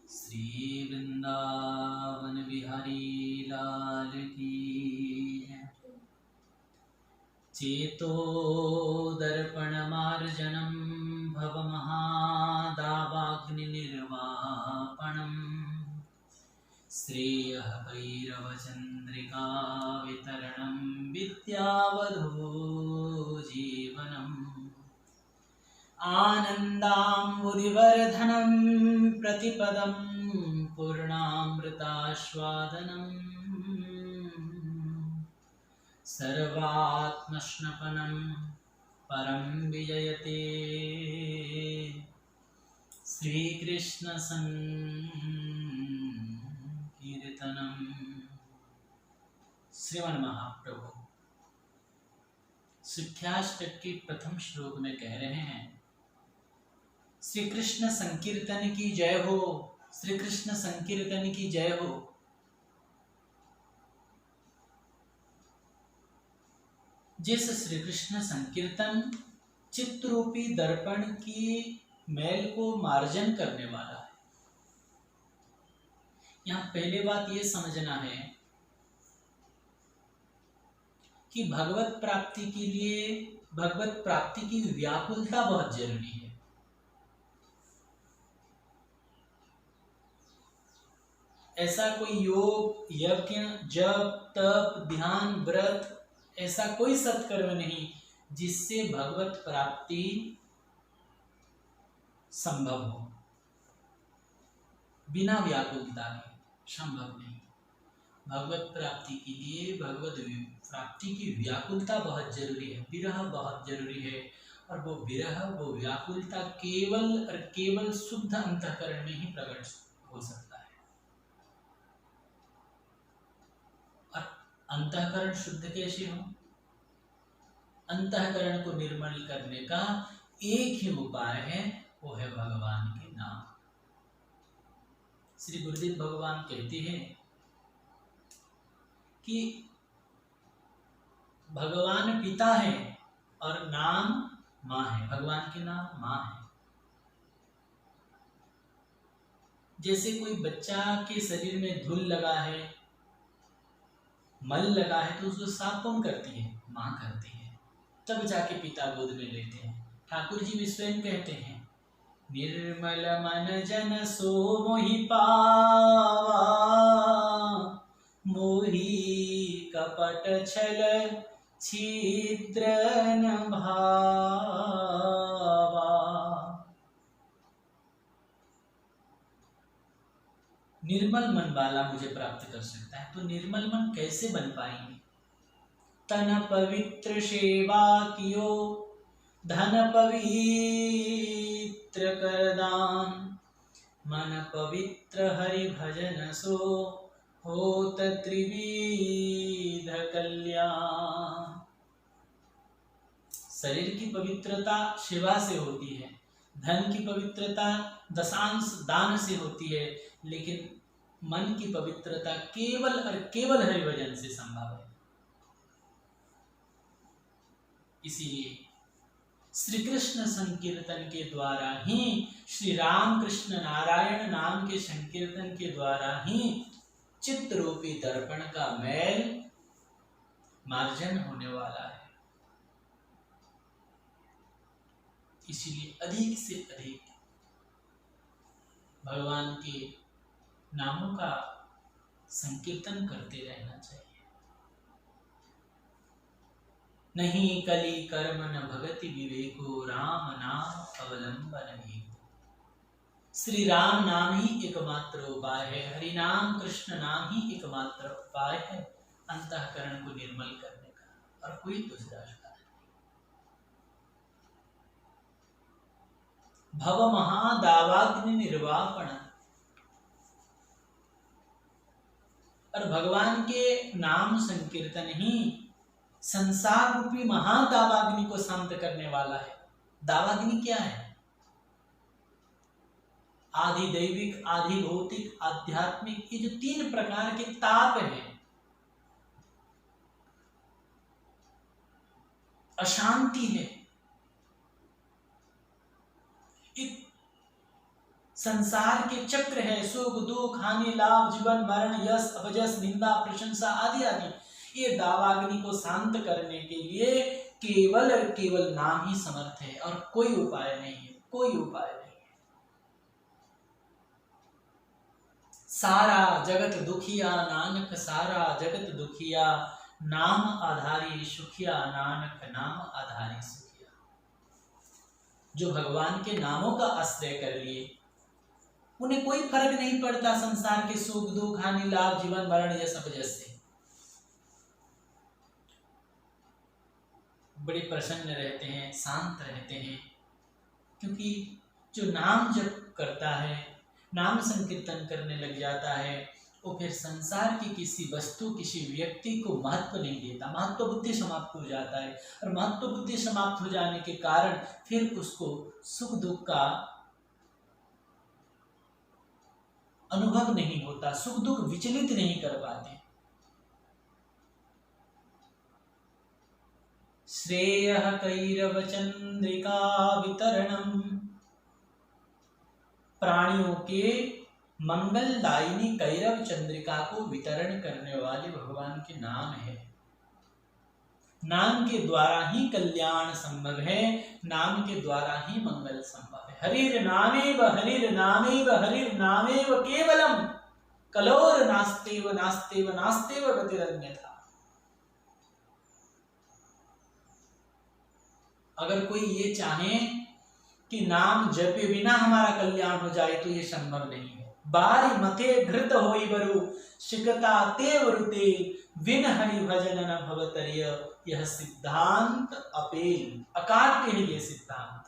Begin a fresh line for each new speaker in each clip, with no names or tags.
श्री वृंदावन बिहारी लाल की जय। चेतो दर्पण मार्जनम भवमहादावाग्निर्वापणम् श्रेयः भैरवचन्द्रिका वितरणं विद्यावधू जीवनम् आनन्दाम्बुधिवर्धनं प्रतिपदं पूर्णामृतास्वादनम् सर्वात्मश्नपनं परं विजयते श्रीकृष्ण संकीर्तनम। श्रीमन महाप्रभु शिक्षाष्टक के प्रथम श्लोक में कह रहे हैं, श्री कृष्ण संकीर्तन की जय हो, श्री कृष्ण संकीर्तन की जय हो। जिस श्री कृष्ण संकीर्तन चित्तरूपी दर्पण की मैल को मार्जन करने वाला है। यहां पहले बात यह समझना है कि भगवत प्राप्ति के लिए भगवत प्राप्ति की व्याकुलता बहुत जरूरी है। ऐसा कोई योग, यज्ञ, जप, तप, ध्यान, व्रत, ऐसा कोई सत्कर्म नहीं जिससे भगवत प्राप्ति संभव हो। बिना व्याकुलता के संभव नहीं। भगवत प्राप्ति के लिए भगवत प्राप्ति की व्याकुलता बहुत जरूरी है, विरह बहुत जरूरी है। और वो विरह, वो व्याकुलता केवल और केवल शुद्ध अंतःकरण में ही प्रकट हो सकता है। और अंतःकरण शुद्ध कैसे हो? अंतःकरण को निर्मल करने का एक ही उपाय है, वो है भगवान के नाम। श्री गुरुदेव भगवान कहते हैं कि भगवान पिता है और नाम माँ है। भगवान के नाम माँ है। जैसे कोई बच्चा के शरीर में धूल लगा है, मल लगा है, तो उसको साफ कौन करती है? माँ करती है। तब जाके पिता गोद में लेते हैं। ठाकुर जी भी स्वयं कहते हैं, निर्मल मन जन सो मोहि पावा, मोहि कपट छल छिद्र न भावा। निर्मल मन वाला मुझे प्राप्त कर सकता है। तो निर्मल मन कैसे बन पाएंगे? तन पवित्र सेवा कियो, धन पवित्र करदान, मन पवित्र हरि भजन सो, होत त्रिविध कल्याण। शरीर की पवित्रता सेवा से होती है, धन की पवित्रता दशांश दान से होती है, लेकिन मन की पवित्रता केवल और केवल हरि भजन से संभव है। इसीलिए श्री कृष्ण संकीर्तन के द्वारा ही, श्री राम कृष्ण नारायण नाम के संकीर्तन के द्वारा ही चित्त रूपी दर्पण का मैल मार्जन होने वाला है। इसीलिए अधिक से अधिक भगवान के नामों का संकीर्तन करते रहना चाहिए। नहीं कली कर्म न भगति विवेको, राम नाम अवलंबन विवेको। श्री राम नाम ही एकमात्र उपाय है, हरि नाम कृष्ण नाम ही एकमात्र उपाय है अंतःकरण को निर्मल करने का, और कोई दूसरा रास्ता नहीं। भव महादावाग्नि निर्वापण। और भगवान के नाम संकीर्तन ही संसार रूपी महादावाग्नि को शांत करने वाला है। दावाग्नि क्या है? आधि दैविक, आधि भौतिक, आध्यात्मिक, ये जो तीन प्रकार के ताप हैं, अशांति है, एक संसार के चक्र है, सुख दुख हानि लाभ जीवन मरण यश अपयश निंदा प्रशंसा आदि आदि। ये दावाग्नि को शांत करने के लिए केवल और केवल नाम ही समर्थ है और कोई उपाय नहीं है, कोई उपाय नहीं है। सारा जगत दुखिया नानक सारा जगत दुखिया, नाम आधारी सुखिया नानक नाम आधारी सुखिया। जो भगवान के नामों का आश्रय कर लिए उन्हें कोई फर्क नहीं पड़ता संसार के सुख दुख हानि लाभ जीवन मरण यश अपयश से। बड़े प्रसन्न रहते हैं, शांत रहते हैं, क्योंकि जो नाम जप करता है, नाम संकीर्तन करने लग जाता है, वो फिर संसार की किसी वस्तु किसी व्यक्ति को महत्व नहीं देता। महत्व बुद्धि समाप्त हो जाता है और महत्व बुद्धि समाप्त हो जाने के कारण फिर उसको सुख दुख का अनुभव नहीं होता, सुख दुख विचलित नहीं कर पाते। श्रेयः कैरव चंद्रिका वितरणम, प्राणियों के मंगलदायिनी कैरव चंद्रिका को वितरण करने वाले भगवान के नाम है। नाम के द्वारा ही कल्याण संभव है, नाम के द्वारा ही मंगल संभव है। हरिर नामेव हरिर नामेव हरिर नामेव केवलम, कलोर नास्तेव नास्तेव नास्तेव गतिरन्यथा। अगर कोई ये चाहे कि नाम जपे बिना हमारा कल्याण हो जाए तो ये संभव नहीं है। बारी मथे घृत होई बरु शिकता ते वरुते, विन हरि भजन न भवतर्य, यह सिद्धांत अपेल। अकाट्य है ये सिद्धांत।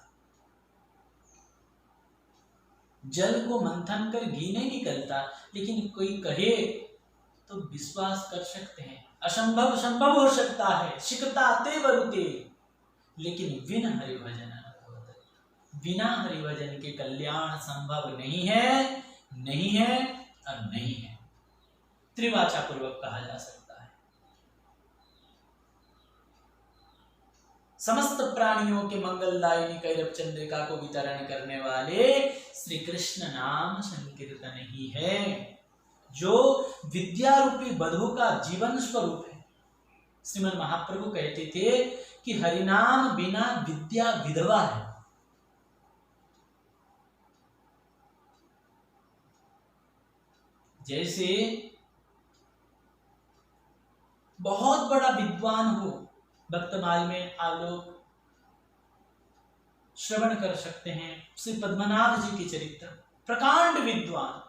जल को मंथन कर घी नहीं निकलता, लेकिन कोई कहे तो विश्वास कर सकते हैं असंभव संभव हो सकता है। शिकता ते वरुते, लेकिन विन हरि भजन न भवतर्य, बिना हरि भजन के कल्याण संभव नहीं है, नहीं है और नहीं है। त्रिवाचा पूर्वक कहा जा सकता है। समस्त प्राणियों के मंगलदायिनी कैरव चंद्रिका को वितरण करने वाले श्री कृष्ण नाम संकीर्तन ही है, जो विद्या रूपी बधु का जीवन स्वरूप है। श्रीमद् महाप्रभु कहते थे कि हरिनाम बिना विद्या विधवा है। जैसे बहुत बड़ा विद्वान हो, भक्तमाल में आप लोग श्रवण कर सकते हैं श्री पद्मनाभ जी की चरित्र। प्रकांड विद्वान,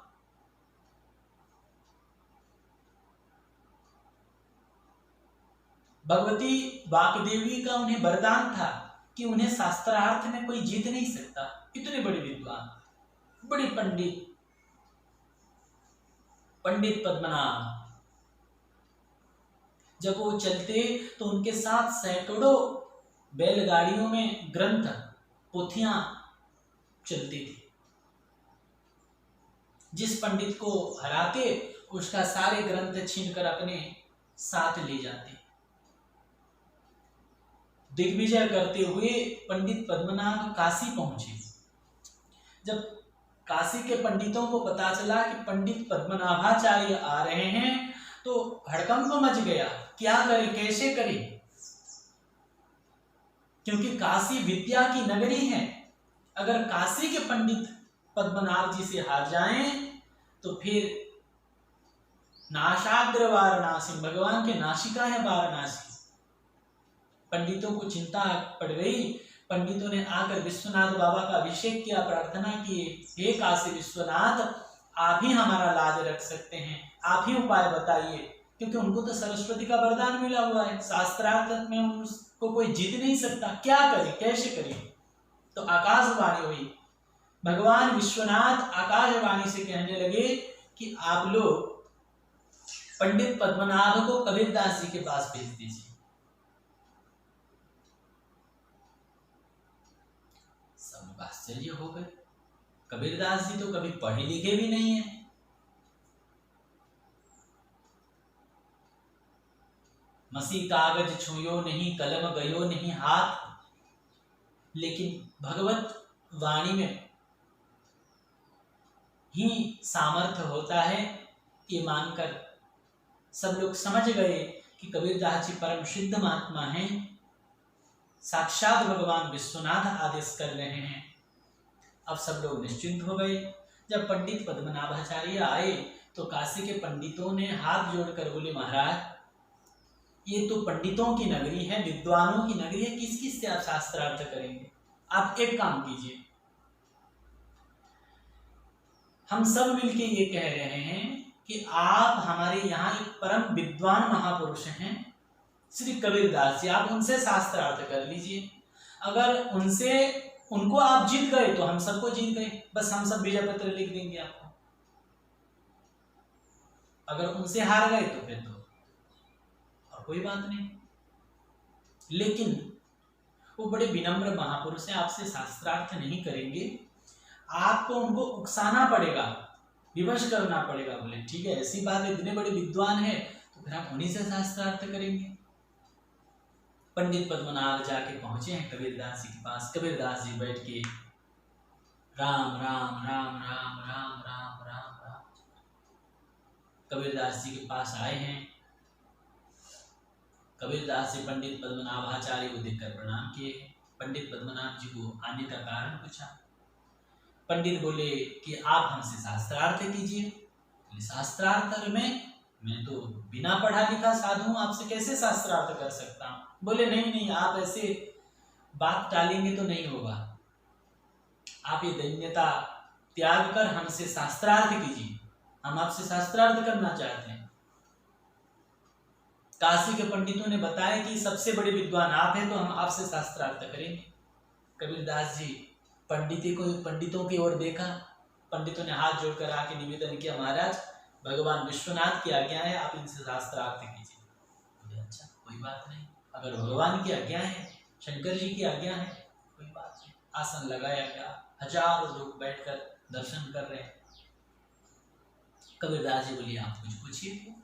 भगवती वाकदेवी का उन्हें वरदान था कि उन्हें शास्त्रार्थ में कोई जीत नहीं सकता। इतने बड़े विद्वान, बड़े पंडित, पंडित पद्मनाभ। जब वो चलते तो उनके साथ सैकड़ों बैलगाड़ियों में ग्रंथ पोथियां चलती थी। जिस पंडित को हराते उसका सारे ग्रंथ छीनकर अपने साथ ले जाते। दिग्विजय करते हुए पंडित पद्मनाभ काशी पहुंचे। जब काशी के पंडितों को पता चला कि पंडित पद्मनाभाचार्य आ रहे हैं तो हड़कंप मच गया। क्या करें, कैसे करें, क्योंकि काशी विद्या की नगरी है। अगर काशी के पंडित पद्मनाभ जी से हार जाएं तो फिर नाशाग्र वाराणसी, भगवान के नासिका है वाराणसी। पंडितों को चिंता पड़ गई। पंडितों ने आकर विश्वनाथ बाबा का अभिषेक किया, प्रार्थना की, हे काशी विश्वनाथ, आप ही हमारा लाज रख सकते हैं, आप ही उपाय बताइए। क्योंकि उनको तो सरस्वती का वरदान मिला हुआ है, शास्त्रार्थ में उसको कोई जीत नहीं सकता। क्या करें, कैसे करें? तो आकाशवाणी हुई। भगवान विश्वनाथ आकाशवाणी से कहने लगे कि आप लोग पंडित पद्मनाभ को कबीरदास जी के पास भेज दीजिए। सब आश्चर्य हो गए। कबीरदास जी तो कभी पढ़े लिखे भी नहीं है। मसी कागज छुयो नहीं, कलम गयो नहीं हाथ, लेकिन भगवत वाणी में ही सामर्थ्य होता है, ये मानकर सब लोग समझ गए कि कबीरदास जी परम सिद्ध महात्मा हैं, साक्षात भगवान विश्वनाथ आदेश कर रहे हैं। अब सब लोग निश्चिंत हो गए। जब पंडित पद्मनाभाचार्य आए तो काशी के पंडितों ने हाथ जोड़कर बोले, महाराज ये तो पंडितों की नगरी है, विद्वानों की नगरी है, किस किस से आप शास्त्रार्थ करेंगे? आप एक काम कीजिए, हम सब मिलके ये कह रहे हैं कि आप हमारे यहाँ एक परम विद्वान महापुरुष हैं श्री कबीरदास जी, आप उनसे शास्त्रार्थ कर लीजिए। अगर उनको आप जीत गए तो हम सबको जीत गए, बस हम सब विजय पत्र लिख देंगे आपको। अगर उनसे हार गए तो फिर तो और कोई बात नहीं। लेकिन वो बड़े विनम्र महापुरुष हैं, आपसे शास्त्रार्थ नहीं करेंगे, आपको उनको उकसाना पड़ेगा, विवश करना पड़ेगा। बोले ठीक है, ऐसी बात है, इतने बड़े विद्वान है तो फिर हम उन्हीं से शास्त्रार्थ करेंगे। पंडित पद्मनाभ जाके पहुंचे हैं कबीरदास जी के पास। कबीरदास जी बैठ के राम राम राम राम राम राम राम राम कबीरदास जी के पास आए हैं। कबीरदास जी पंडित पद्मनाभाचार्य को देखकर प्रणाम किए। पंडित पद्मनाभ जी को आने का कारण पूछा। पंडित बोले कि आप हमसे शास्त्रार्थ कीजिए। शास्त्रार्थ मैं तो बिना पढ़ा लिखा साधु हूं, आपसे कैसे शास्त्रार्थ कर सकता हूं? बोले नहीं, आप ऐसे बात टालेंगे तो नहीं होगा, आप ये दैन्यता त्याग कर हमसे शास्त्रार्थ कीजिए, हम आपसे शास्त्रार्थ करना चाहते हैं। काशी के पंडितों ने बताया कि सबसे बड़े विद्वान आप हैं, तो हम आपसे शास्त्रार्थ करेंगे। कबीरदास जी पंडितों की ओर देखा। पंडितों ने हाथ जोड़कर आके निवेदन किया, महाराज भगवान विश्वनाथ की आज्ञा है, आप इनसे शास्त्रार्थ कीजिए। बोले अच्छा कोई बात नहीं, अगर भगवान की आज्ञा है, शंकर जी की आज्ञा है, कोई बात नहीं। आसन लगाया गया, हजारों लोग बैठकर दर्शन कर रहे हैं। कबीरदास जी बोले आप कुछ पूछिए।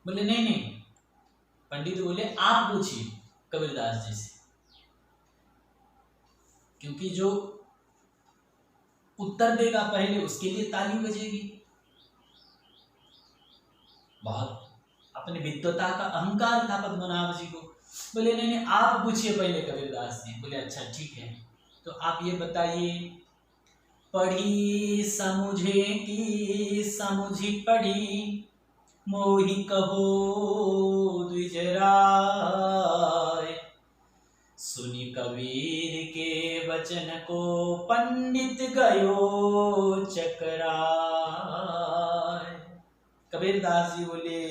बोले नहीं। पंडित बोले आप पूछिए कबीरदास जी से, क्योंकि जो उत्तर देगा पहले उसके लिए ताली बजेगी। बहुत अपनी विद्वता का अहंकार था पद्मनाभ जी को। बोले नहीं आप पूछिए पहले कबीरदास जी। बोले अच्छा ठीक है, तो आप ये बताइए, पढ़ी समुझे की समुझी पढ़ी, मोहि कहो द्विजराय, सुनि कबीर के वचन को पंडित गयो चकराय। कबीरदास जी बोले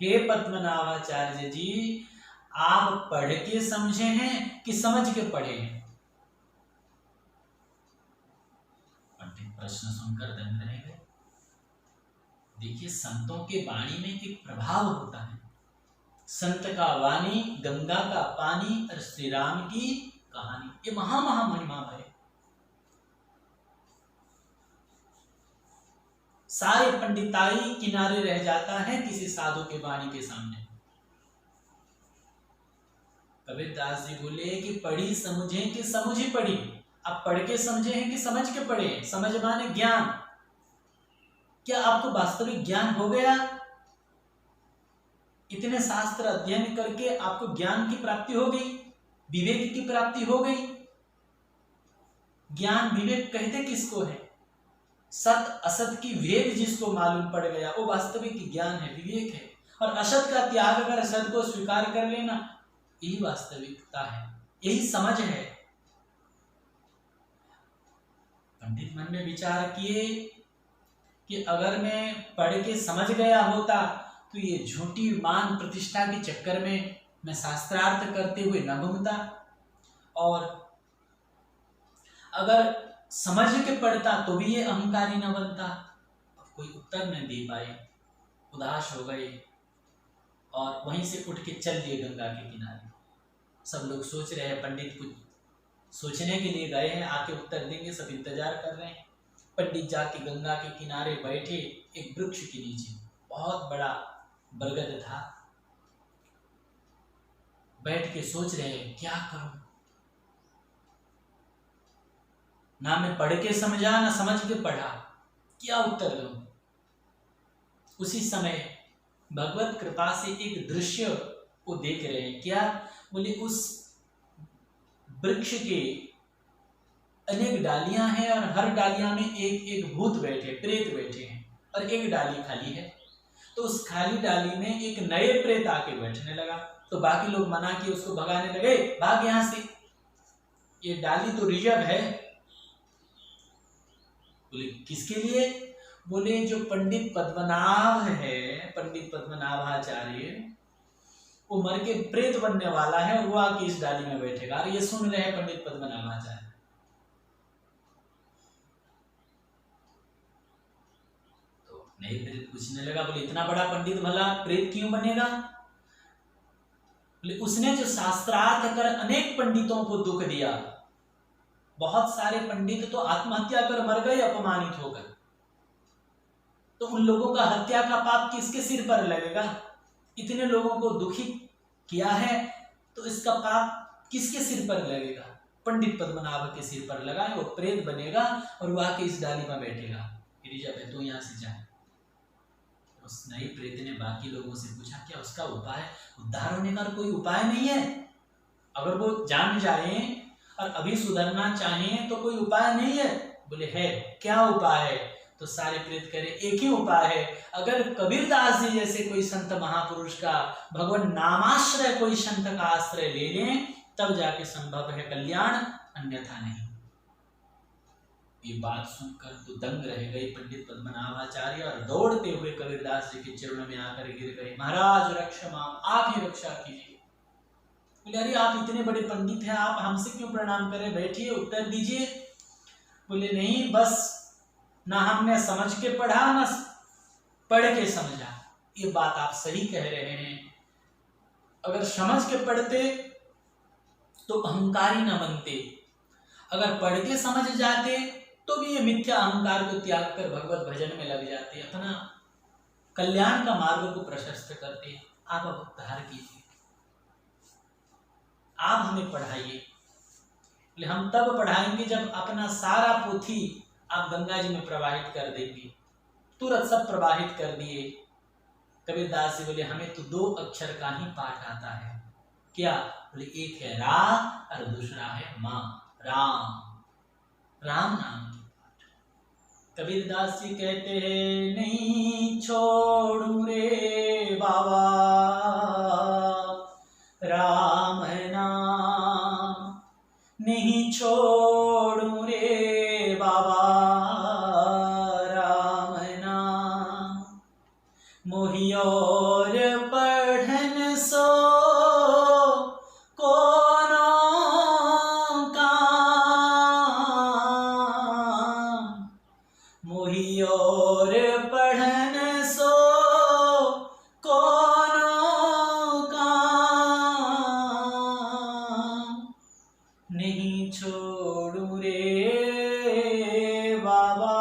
हे पद्मनाभाचार्य जी, आप पढ़ के समझे हैं कि समझ के पढ़े हैं? पंडित प्रश्न सुनकर दंग रह गए। देखिए संतों के वाणी में एक प्रभाव होता है। संत का वाणी गंगा का पानी और श्री राम की कहानी, ये महा महिमा है। सारे पंडिताई किनारे रह जाता है किसी साधु के वाणी के सामने। कबीरदास जी बोले कि पढ़ी समझे कि समझी पढ़ी। आप पढ़ के समझे हैं कि समझ के पढ़े? समझ माने ज्ञान। क्या आपको वास्तविक ज्ञान हो गया? इतने शास्त्र अध्ययन करके आपको ज्ञान की प्राप्ति हो गई, विवेक की प्राप्ति हो गई। ज्ञान विवेक कहते किसको है? सत असत की भेद जिसको मालूम पड़ गया वो वास्तविक ज्ञान है, विवेक है। और असत का त्याग कर सत को स्वीकार कर लेना, यही वास्तविकता है, यही समझ है। पंडित मन में विचार किए कि अगर मैं पढ़ के समझ गया होता तो ये झूठी मान प्रतिष्ठा के चक्कर में मैं शास्त्रार्थ करते हुए न घूमता, और अगर समझ के पढ़ता तो भी ये अहंकारी न बनता। अब कोई उत्तर न दे पाए, उदास हो गए और वहीं से उठ के चल दिए गंगा के किनारे। सब लोग सोच रहे हैं, पंडित कुछ सोचने के लिए गए हैं, आके उत्तर देंगे, सब इंतजार कर रहे हैं। पंडित जाके गंगा के किनारे बैठे एक वृक्ष के नीचे, बहुत बड़ा बरगद था। बैठ के सोच रहे हैं क्या करूं, ना मैं पढ़ के समझा ना समझ के पढ़ा, क्या उत्तर दूं? उसी समय भगवत कृपा से एक दृश्य वो देख रहे हैं। क्या? बोले उस वृक्ष के अनेक डालियां हैं और हर डालियां में एक एक भूत बैठे, प्रेत बैठे हैं, और एक डाली खाली है। तो उस खाली डाली में एक नए प्रेत आके बैठने लगा। तो बाकी लोग मना के उसको भगाने लगे, भाग यहां से, ये डाली तो रिजर्व है। बोले किसके लिए? बोले जो पंडित पद्मनाभ है, पंडित पद्मनाभाचार्य, वो मर के प्रेत बनने वाला है और वो आके इस डाली में बैठेगा। और ये सुन रहे हैं पंडित पद्मनाभाचार्य। तो नए प्रेत पूछने लगा, बोले इतना बड़ा पंडित भला प्रेत क्यों बनेगा? बोले उसने जो शास्त्रार्थ कर अनेक पंडितों को दुख दिया, बहुत सारे पंडित तो आत्महत्या कर मर गए अपमानित होकर, तो उन लोगों का हत्या का पाप किसके सिर पर लगेगा? इतने लोगों को दुखी किया है तो इसका पाप किसके सिर पर लगेगा? पंडित पद्मनाभ के सिर पर लगा है। वो प्रेत बनेगा और वो आके इस डाली में बैठेगा। जब तू यहाँ से जा। उस नई प्रेत ने बाकी लोगों से पूछा, क्या उसका उपाय, उद्धार होने का कोई उपाय नहीं है? अगर वो जान जाए और अभी सुधरना चाहें तो कोई उपाय नहीं है? बोले है। क्या उपाय है? तो सारे प्रेत कह रहे एक ही उपाय है, अगर कबीरदास जी जैसे कोई संत महापुरुष का, भगवान नामाश्रय कोई संत का आश्रय ले लें तब जाके संभव है कल्याण, अन्यथा नहीं। ये बात सुनकर तो दंग रह गए पंडित पद्मनाभाचार्य और दौड़ते हुए कबीरदास जी के चरणों में आकर गिर गए। महाराज रक्षा माम, आप ही रक्षा कीजिए। बोले अरे आप इतने बड़े पंडित हैं, आप हमसे क्यों प्रणाम करें, बैठिए उत्तर दीजिए। बोले नहीं, बस ना हमने समझ के पढ़ा ना पढ़ के समझा। ये बात आप सही कह रहे हैं, अगर समझ के पढ़ते तो अहंकारी न बनते, अगर पढ़ के समझ जाते तो भी ये मिथ्या अहंकार को त्याग कर भगवत भजन में लग जाते, अपना कल्याण का मार्ग को प्रशस्त करते। आप अब उद्धार कीजिए, आप हमें पढ़ाइए। हम तब पढ़ाएंगे जब अपना सारा पोथी आप गंगा जी में प्रवाहित कर देंगे। तुरंत सब प्रवाहित कर दिए। कबीरदास जी बोले हमें तो 2 अक्षर का ही पाठ आता है। क्या? बोले एक है रा और दूसरा है माँ, राम, राम नाम की पाठ। कबीरदास जी कहते हैं नहीं छोड़ू रे बाबा राम नाम, नहीं छोड़ू रे बाबा राम नाम, मोहि और पढ़न सो कोनो काम, मोहि और पढ़न सो कोनो काम, नहीं छोड़ू रे बाबा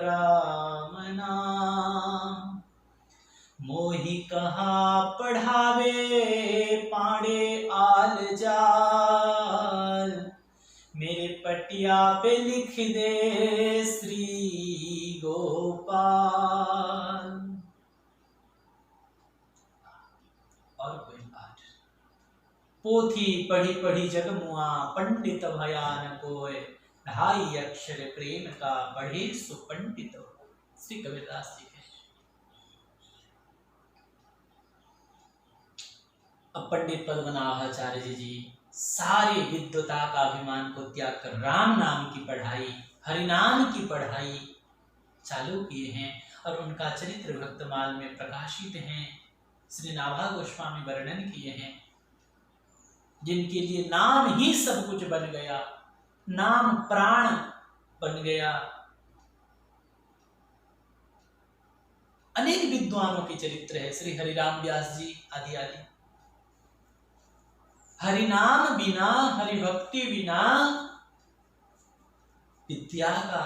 राम नाम, मोहि कहा पढ़ावे पाड़े आल जाल, मेरे पटिया पे लिख दे श्री गोपाल। और कोई पाठ? पोथी पढ़ी पढ़ी जगमुआ, पंडित भयान कोय, 2.5 अक्षर प्रेम का पढ़े सो पंडित हो। श्री कबीरदास जी के। अब पंडित पद्मनाभाचार्य जी सारे विद्वता का अभिमान को त्याग कर राम नाम की पढ़ाई, हरिनाम की पढ़ाई चालू किए हैं और उनका चरित्र भक्तमाल में प्रकाशित हैं। श्री नाभा गोस्वामी वर्णन किए हैं, जिनके लिए नाम ही सब कुछ बन गया, नाम प्राण बन गया। अनेक विद्वानों के चरित्र है, श्री हरिराम व्यास जी आदि आदि। हरिनाम बिना, हरि भक्ति बिना विद्या का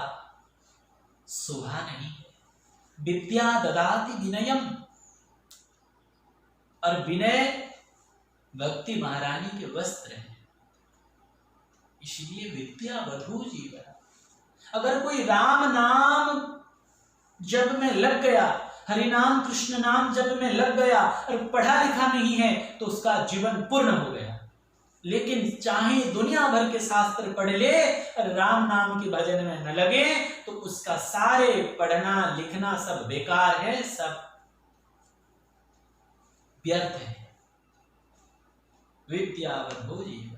शोभा नहीं। विद्या ददाति विनयम, और विनय भक्ति महारानी के वस्त्र हैं। इसलिए विद्या वधू जीवन। अगर कोई राम नाम जप में लग गया, हरि नाम कृष्ण नाम जप में लग गया और पढ़ा लिखा नहीं है तो उसका जीवन पूर्ण हो गया। लेकिन चाहे दुनिया भर के शास्त्र पढ़ ले और राम नाम के भजन में न लगे तो उसका सारे पढ़ना लिखना सब बेकार है, सब व्यर्थ है। विद्यावधो जीवन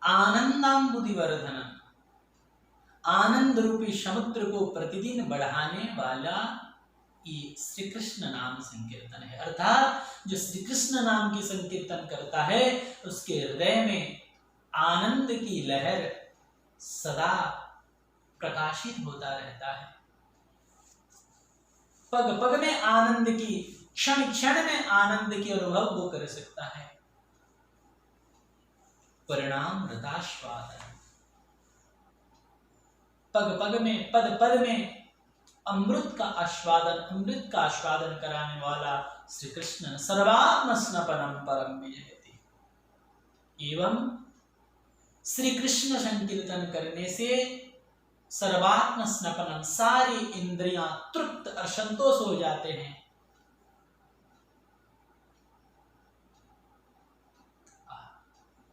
आनंदांबुधिवर्धन, आनंद रूपी समुद्र को प्रतिदिन बढ़ाने वाला ये श्री कृष्ण नाम संकीर्तन है। अर्थात जो श्री कृष्ण नाम की संकीर्तन करता है उसके हृदय में आनंद की लहर सदा प्रकाशित होता रहता है। पग पग में आनंद की, क्षण क्षण में आनंद की अनुभव वो कर सकता है। परिणाम रतास्वादन, पग पग में, पद पद में अमृत का आस्वादन कराने वाला श्री कृष्ण सर्वात्म स्नपनम परम विजयति। एवं श्री कृष्ण संकीर्तन करने से सर्वात्म स्नपनम, सारी इंद्रियां तृप्त और संतोष हो जाते हैं।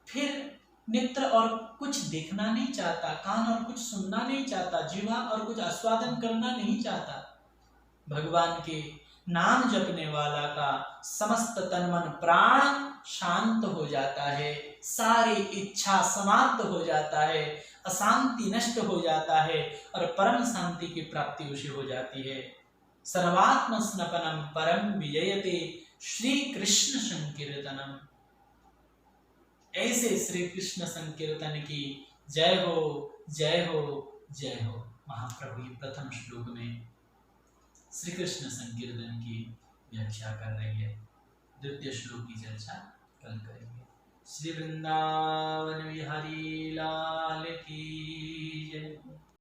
फिर नेत्र और कुछ देखना नहीं चाहता, कान और कुछ सुनना नहीं चाहता, जीवा और कुछ आस्वादन करना नहीं चाहता। भगवान के नाम जपने वाला का समस्त तन मन प्राण शांत हो जाता है, सारी इच्छा समाप्त हो जाता है, अशांति नष्ट हो जाता है और परम शांति की प्राप्ति उसे हो जाती है। सर्वात्म स्नपनम परम विजयते श्री कृष्ण संकीर्तनम। ऐसे श्री कृष्ण संकीर्तन की जय हो, जय हो, जय हो। महाप्रभु ये प्रथम श्लोक में श्री कृष्ण संकीर्तन की व्याख्या कर रही है। द्वितीय श्लोक की चर्चा कल करेंगे। श्री वृंदावन बिहारी लाल की